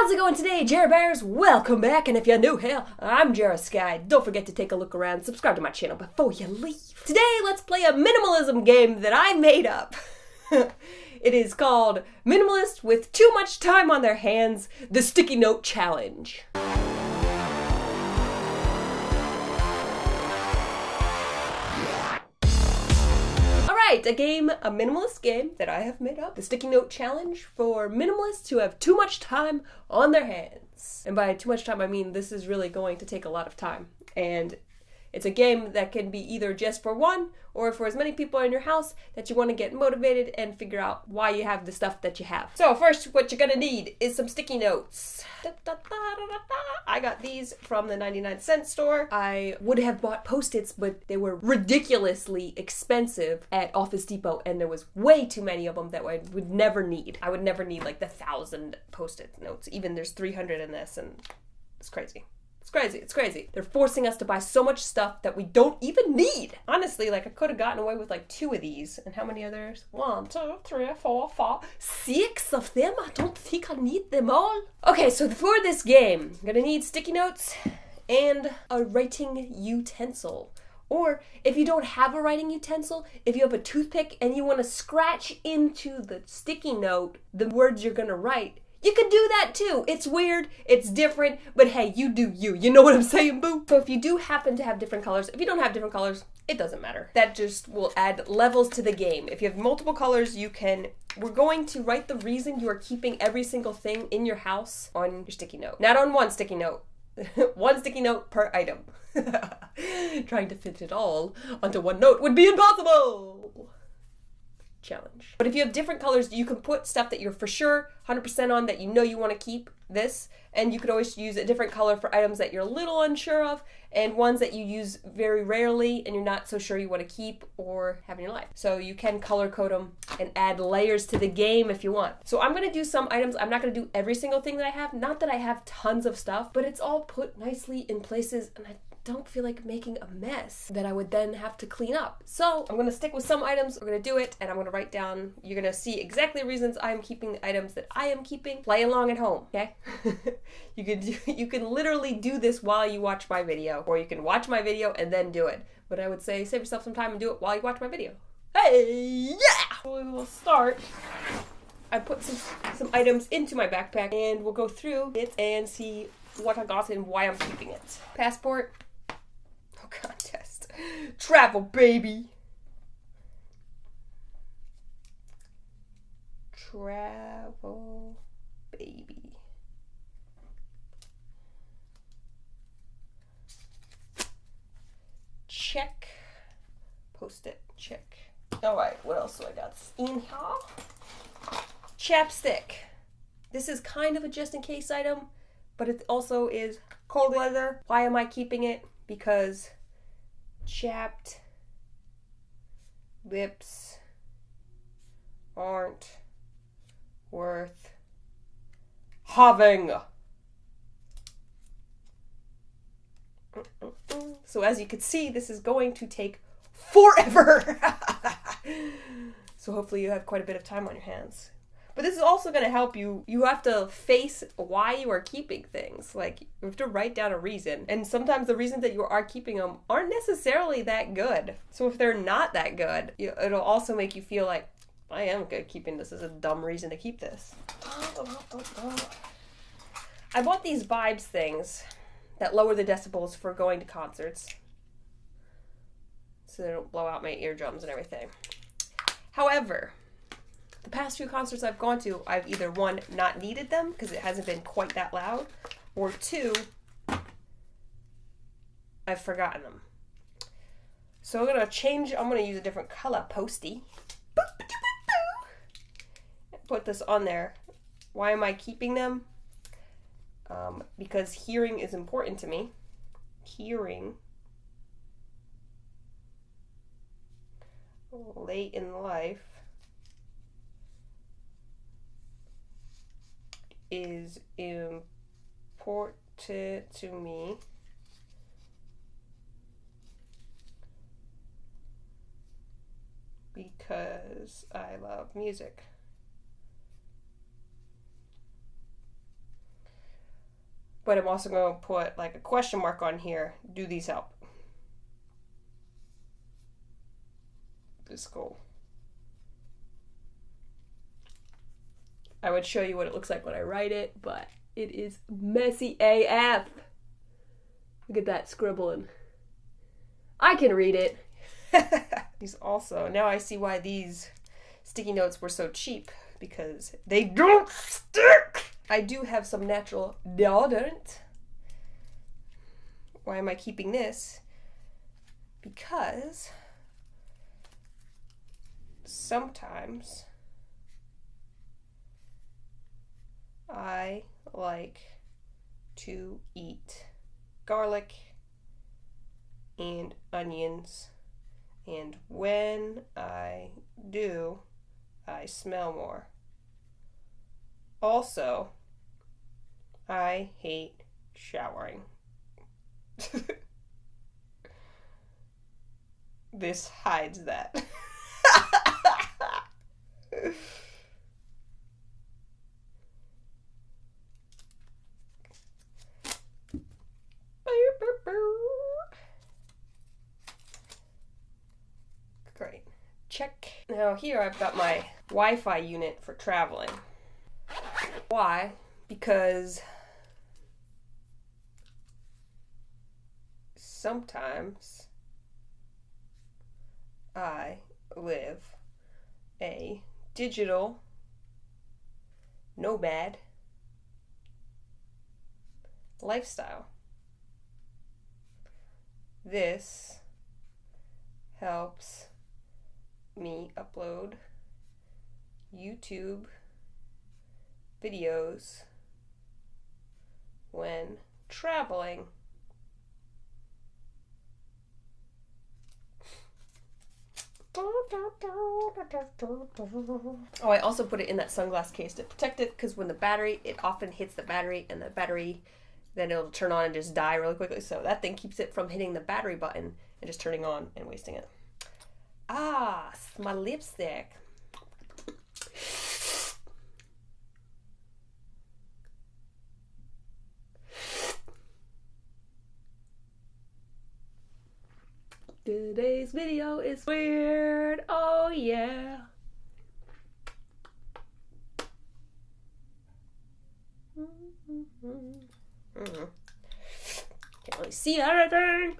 How's it going today, Jera Bears? Welcome back, and if you're new here, I'm Jera Sky. Don't forget to take a look around, subscribe to my channel before you leave. Today, let's play a minimalism game that I made up. It is called Minimalists with Too Much Time on Their Hands, the Sticky Note Challenge. A minimalist game that I have made up. The Sticky Note Challenge for minimalists who have too much time on their hands. And by too much time, I mean this is really going to take a lot of time. And it's a game that can be either just for one or for as many people in your house that you want to get motivated and figure out why you have the stuff that you have. So first, what you're gonna need is some sticky notes. I got these from the 99-cent store. I would have bought Post-its, but they were ridiculously expensive at Office Depot, and there was way too many of them that I would never need. I would never need like the 1,000 Post-it notes. Even there's 300 in this, and it's crazy. It's crazy. They're forcing us to buy so much stuff that we don't even need. Honestly, like I could have gotten away with like 2 of these. And how many are there? 1, 2, 3, 4, 5, 6 of them. I don't think I need them all. Okay, so for this game, I'm gonna need sticky notes and a writing utensil. Or if you don't have a writing utensil, if you have a toothpick and you want to scratch into the sticky note the words you're gonna write, you can do that too. It's weird, it's different, but hey, you do you. You know what I'm saying, boo? So if you do happen to have different colors, if you don't have different colors, it doesn't matter. That just will add levels to the game. If you have multiple colors, we're going to write the reason you are keeping every single thing in your house on your sticky note. Not on one sticky note. One sticky note per item. Trying to fit it all onto one note would be impossible. Challenge. But if you have different colors, you can put stuff that you're for sure 100% on that you know you want to keep this, and you could always use a different color for items that you're a little unsure of and ones that you use very rarely and you're not so sure you want to keep or have in your life. So you can color code them and add layers to the game if you want. So I'm going to do some items. I'm not going to do every single thing that I have. Not that I have tons of stuff, but it's all put nicely in places and I don't feel like making a mess that I would then have to clean up. So I'm gonna stick with some items, we're gonna do it, and I'm gonna write down, you're gonna see exactly the reasons I'm keeping the items that I am keeping. Play along at home, okay? You can literally do this while you watch my video, or you can watch my video and then do it. But I would say save yourself some time and do it while you watch my video. Hey, yeah! We will start. I put some items into my backpack and we'll go through it and see what I got and why I'm keeping it. Passport. Contest. Travel, baby. Travel, baby. Check. Post-it. Check. Alright, what else do I got in here? Chapstick. This is kind of a just-in-case item, but it also is cold weather. Why am I keeping it? Because chapped lips aren't worth having. So as you can see, this is going to take forever. So hopefully you have quite a bit of time on your hands. But this is also going to help you. You have to face why you are keeping things. Like, you have to write down a reason. And sometimes the reasons that you are keeping them aren't necessarily that good. So if they're not that good, it'll also make you feel like, I am good keeping this. This is a dumb reason to keep this. I bought these Vibes things that lower the decibels for going to concerts, so they don't blow out my eardrums and everything. However, the past few concerts I've gone to, I've either 1, not needed them because it hasn't been quite that loud, or 2, I've forgotten them. So I'm gonna use a different color postie. Put this on there. Why am I keeping them? Because hearing is important to me. Hearing. Late in life is important to me because I love music. But I'm also going to put like a question mark on here. Do these help? This is cool. I would show you what it looks like when I write it, but it is messy AF. Look at that scribbling. I can read it. These also, now I see why these sticky notes were so cheap, because they don't stick. I do have some natural deodorant. Why am I keeping this? Because sometimes I like to eat garlic and onions, and when I do, I smell more. Also, I hate showering. This hides that. Great. Check. Now here I've got my Wi-Fi unit for traveling. Why? Because sometimes I live a digital nomad lifestyle. This helps me upload YouTube videos when traveling. Oh, I also put it in that sunglass case to protect it, because when the battery, it often hits the battery, and the battery, then it'll turn on and just die really quickly. So that thing keeps it from hitting the battery button and just turning on and wasting it. Ah, my lipstick. Today's video is weird. Oh yeah. Can't really see anything.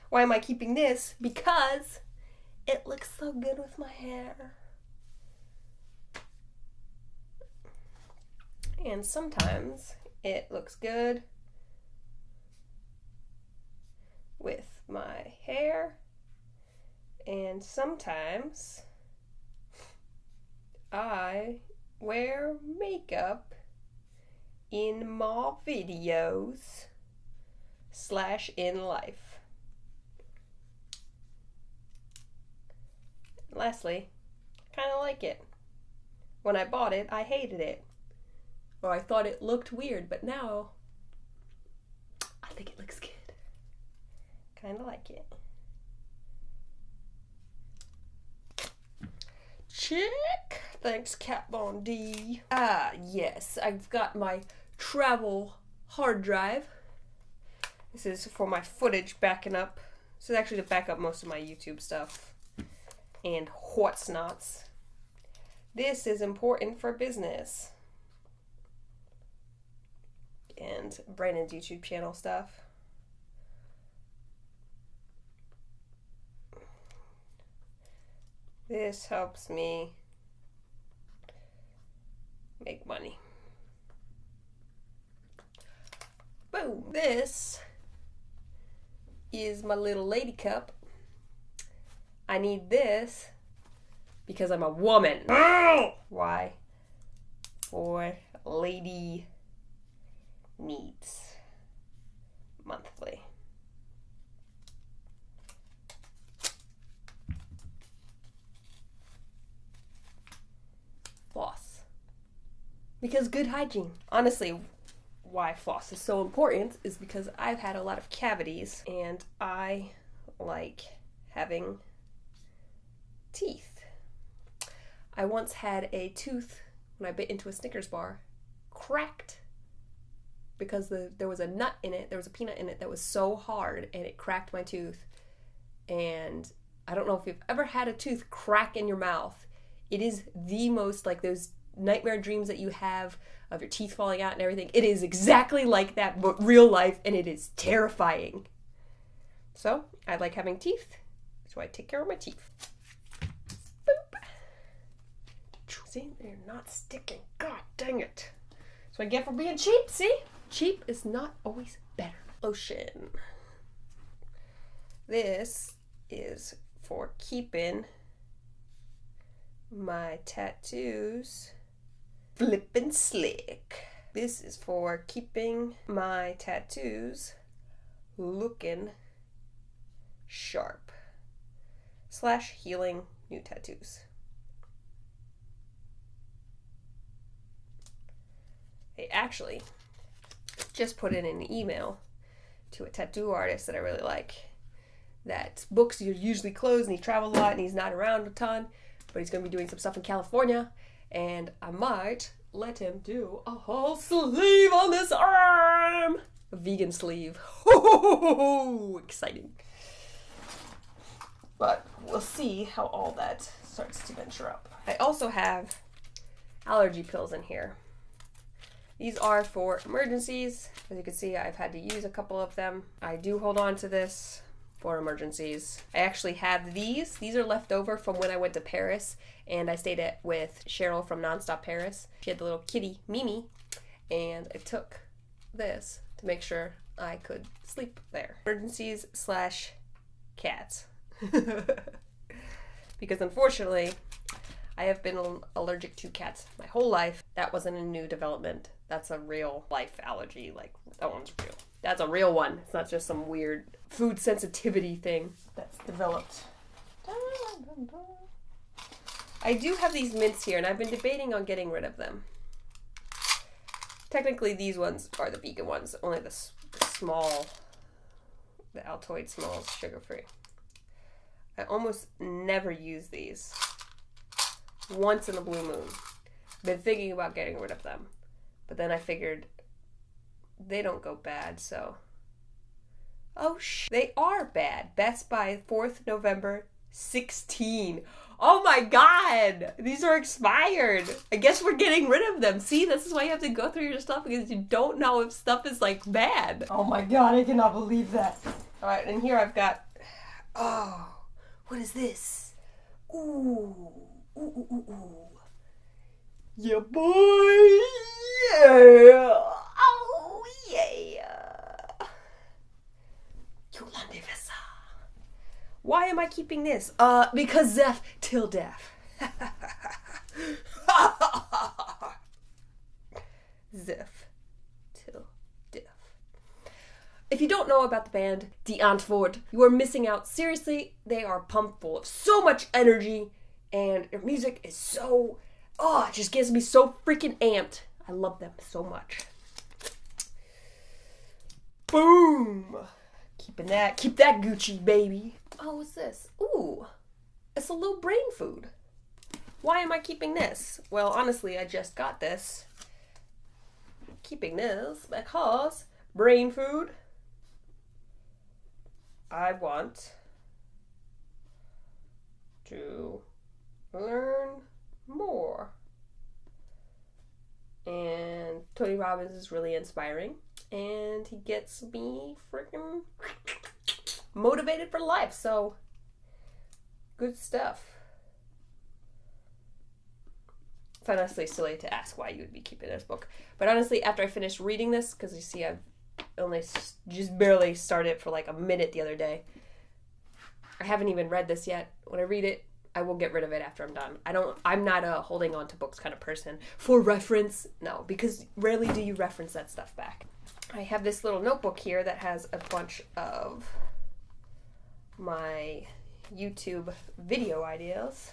Why am I keeping this? Because it looks so good with my hair. And sometimes it looks good with my hair, and sometimes I wear makeup in my videos / in life. Lastly, I kind of like it. When I bought it, I hated it. Or I thought it looked weird, but now I think it looks good. Kind of like it. Check. Thanks, Kat Von D. Ah, yes. I've got my travel hard drive. This is for my footage backing up. This is actually to back up most of my YouTube stuff and what's nots. This is important for business and Brandon's YouTube channel stuff. This helps me make money. Boom. This is my little lady cup. I need this because I'm a woman. Why? For lady needs monthly. Floss. Because good hygiene. Honestly, why floss is so important is because I've had a lot of cavities and I like having teeth. I once had a tooth when I bit into a Snickers bar, cracked because there was a nut in it, there was a peanut in it that was so hard, and it cracked my tooth. And I don't know if you've ever had a tooth crack in your mouth. It is the most, like, those nightmare dreams that you have of your teeth falling out and everything. It is exactly like that, but real life, and it is terrifying. So, I like having teeth, so I take care of my teeth. Boop. See, they're not sticking. God dang it. So I get for being cheap, see? Cheap is not always better. Lotion. This is for keeping my tattoos flippin' slick. This is for keeping my tattoos looking sharp / healing new tattoos. I actually just put in an email to a tattoo artist that I really like, that books are usually closed and he travels a lot and he's not around a ton, but he's going to be doing some stuff in California, and I might let him do a whole sleeve on this arm. A vegan sleeve. Exciting. But we'll see how all that starts to venture up. I also have allergy pills in here. These are for emergencies. As you can see, I've had to use a couple of them. I do hold on to this for emergencies. I actually have these. These are left over from when I went to Paris, and I stayed with Cheryl from Nonstop Paris. She had the little kitty, Mimi, and I took this to make sure I could sleep there. Emergencies / cats. Because unfortunately, I have been allergic to cats my whole life. That wasn't a new development. That's a real life allergy. Like, that one's real. That's a real one. It's not just some weird food sensitivity thing that's developed. I do have these mints here, and I've been debating on getting rid of them. Technically, these ones are the vegan ones. Only the small, the Altoid small is sugar-free. I almost never use these. Once in a blue moon. Been thinking about getting rid of them. But then I figured they don't go bad, so. Oh, they are bad. Best by 4th November 16. Oh my god! These are expired. I guess we're getting rid of them. See, this is why you have to go through your stuff, because you don't know if stuff is, like, bad. Oh my god, I cannot believe that. Alright, and here I've got, oh, what is this? Ooh. Yeah, boy! Yeah! Oh, yeah! Yolande Vessa. Why am I keeping this? Because Zeph till death. Zeph till death. If you don't know about the band Die Antwoord, you are missing out. Seriously, they are pumped full of so much energy, and their music is so, it just gets me so freaking amped. I love them so much. Boom! Keep that Gucci, baby. Oh, what's this? Ooh, it's a little brain food. Why am I keeping this? Well, honestly, I just got this. Keeping this because brain food. I want to learn more. And Tony Robbins is really inspiring, and he gets me freaking motivated for life. So, good stuff. It's honestly silly to ask why you would be keeping this book. But honestly, after I finished reading this, because you see I've only just barely started for like a minute the other day. I haven't even read this yet. When I read it, I will get rid of it after I'm done. I'm not a holding on to books kind of person. For reference, no, because rarely do you reference that stuff back. I have this little notebook here that has a bunch of my YouTube video ideas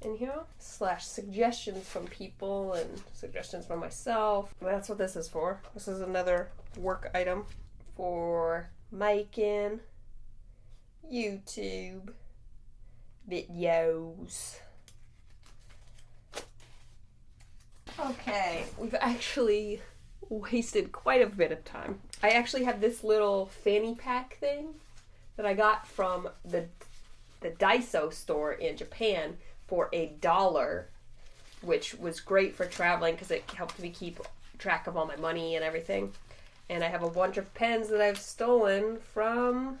in here, / suggestions from people and suggestions from myself. That's what this is for. This is another work item for making YouTube videos. Okay, we've actually wasted quite a bit of time. I actually have this little fanny pack thing that I got from the Daiso store in Japan for $1, which was great for traveling because it helped me keep track of all my money and everything. And I have a bunch of pens that I've stolen from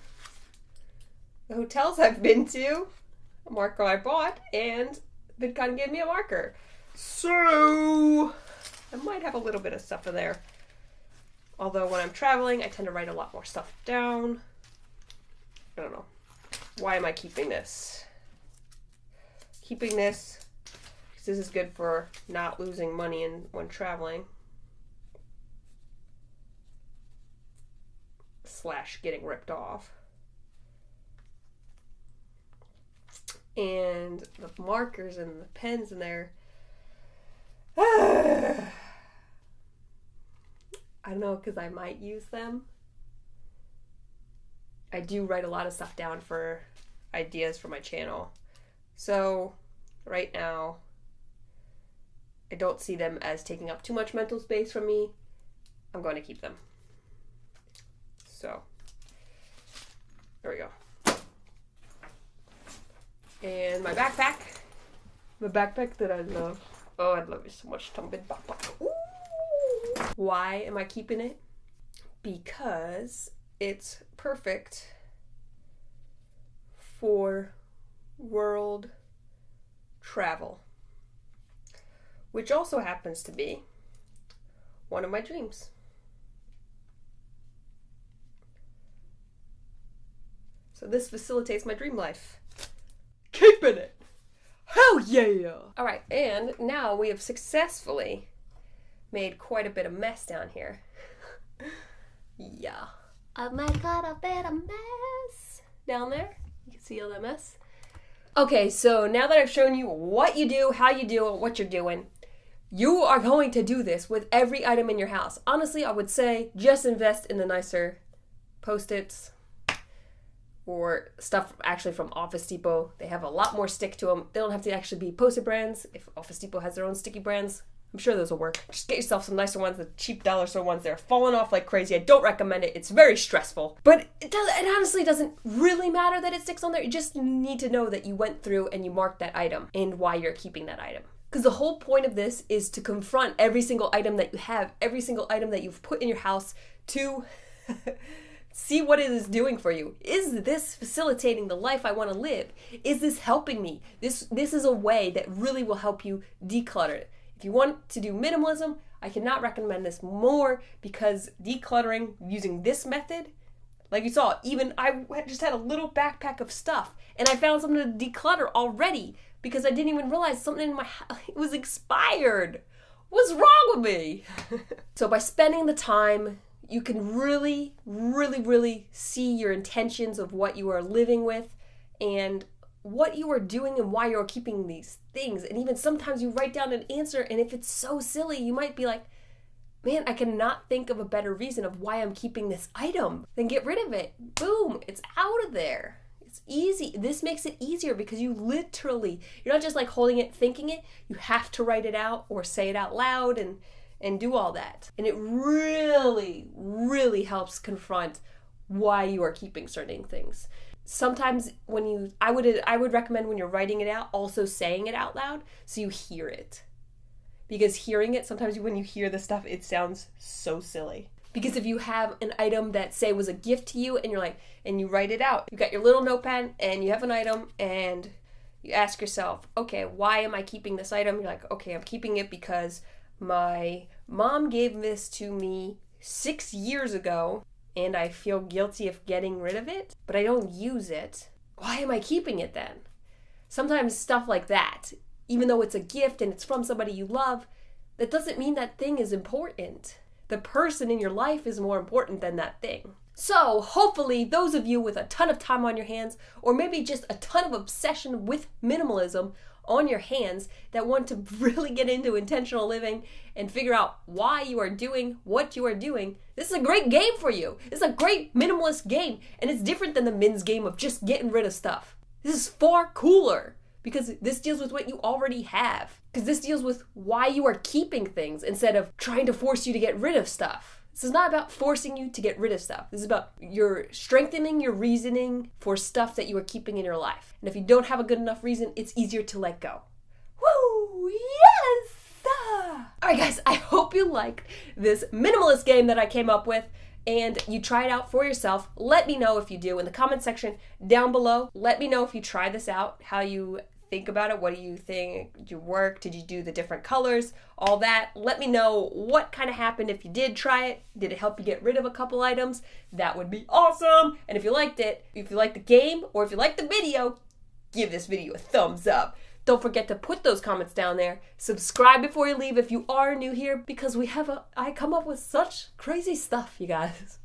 the hotels I've been to, a marker I bought, and VidCon gave me a marker. So I might have a little bit of stuff in there. Although when I'm traveling, I tend to write a lot more stuff down. I don't know. Why am I keeping this? Keeping this because this is good for not losing money when traveling. / getting ripped off. And the markers and the pens in there. I don't know, because I might use them. I do write a lot of stuff down for ideas for my channel. So right now, I don't see them as taking up too much mental space from me. I'm going to keep them. So there we go. And my backpack that I love. Oh, I love it so much. Ooh. Why am I keeping it? Because it's perfect for world travel, which also happens to be one of my dreams. So this facilitates my dream life. Keeping it! Hell yeah! Alright, and now we have successfully made quite a bit of mess down here. Yeah. I've made quite a bit of mess down there. You can see all that mess. Okay, so now that I've shown you what you do, how you do it, what you're doing, you are going to do this with every item in your house. Honestly, I would say just invest in the nicer Post-its or stuff actually from Office Depot. They have a lot more stick to them. They don't have to actually be Post-it brands. If Office Depot has their own sticky brands, I'm sure those will work. Just get yourself some nicer ones, the cheap dollar store ones. They're falling off like crazy. I don't recommend it. It's very stressful. But it honestly doesn't really matter that it sticks on there. You just need to know that you went through and you marked that item and why you're keeping that item. Because the whole point of this is to confront every single item that you have, every single item that you've put in your house to see what it is doing for you. Is this facilitating the life I want to live? Is this helping me? This is a way that really will help you declutter it. If you want to do minimalism, I cannot recommend this more because decluttering using this method, like you saw, even I just had a little backpack of stuff and I found something to declutter already because I didn't even realize something in my house, it was expired. What's wrong with me? So by spending the time, you can really, really, really see your intentions of what you are living with and what you are doing and why you're keeping these things. And even sometimes you write down an answer, and if it's so silly, you might be like, man, I cannot think of a better reason of why I'm keeping this item. Then get rid of it. Boom, it's out of there. It's easy. This makes it easier because you literally, you're not just like holding it, thinking it. You have to write it out or say it out loud and do all that. And it really, really helps confront why you are keeping certain things. Sometimes I would recommend when you're writing it out, also saying it out loud so you hear it. Because hearing it, sometimes when you hear the stuff, it sounds so silly. Because if you have an item that say was a gift to you and you're like, and you write it out, you got your little notepad and you have an item and you ask yourself, okay, why am I keeping this item? You're like, okay, I'm keeping it because my mom gave this to me 6 years ago and I feel guilty of getting rid of it, but I don't use it. Why am I keeping it then? Sometimes stuff like that, even though it's a gift and it's from somebody you love, that doesn't mean that thing is important. The person in your life is more important than that thing. So hopefully those of you with a ton of time on your hands, or maybe just a ton of obsession with minimalism on your hands that want to really get into intentional living and figure out why you are doing what you are doing, this is a great game for you. It's a great minimalist game, and it's different than the Min's game of just getting rid of stuff. This is far cooler because this deals with what you already have. Because this deals with why you are keeping things instead of trying to force you to get rid of stuff. This is not about forcing you to get rid of stuff. This is about you're strengthening your reasoning for stuff that you are keeping in your life. And if you don't have a good enough reason, it's easier to let go. Woo! Yes! Alright guys, I hope you liked this minimalist game that I came up with and you try it out for yourself. Let me know if you do in the comment section down below. Let me know if you try this out, how you think about it. What do you think? Did you work? Did you do the different colors? All that. Let me know what kind of happened if you did try it. Did it help you get rid of a couple items? That would be awesome. And if you liked it, if you liked the game, or if you liked the video, give this video a thumbs up. Don't forget to put those comments down there. Subscribe before you leave if you are new here, because I come up with such crazy stuff, you guys.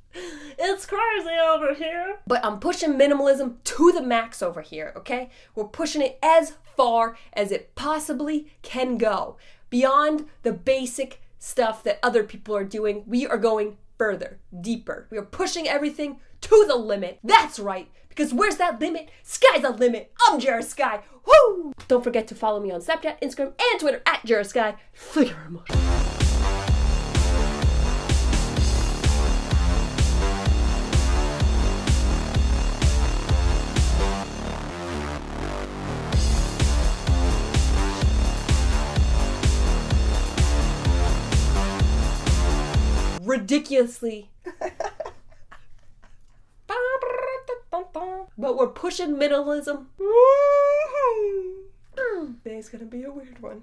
It's crazy over here. But I'm pushing minimalism to the max over here, okay? We're pushing it as far as it possibly can go. Beyond the basic stuff that other people are doing, we are going further, deeper. We are pushing everything to the limit. That's right. Because where's that limit? Sky's the limit. I'm Jera Sky. Woo! Don't forget to follow me on Snapchat, Instagram, and Twitter at Jera Sky. Thank you very much. Ridiculously. But we're pushing minimalism. Today's gonna be a weird one.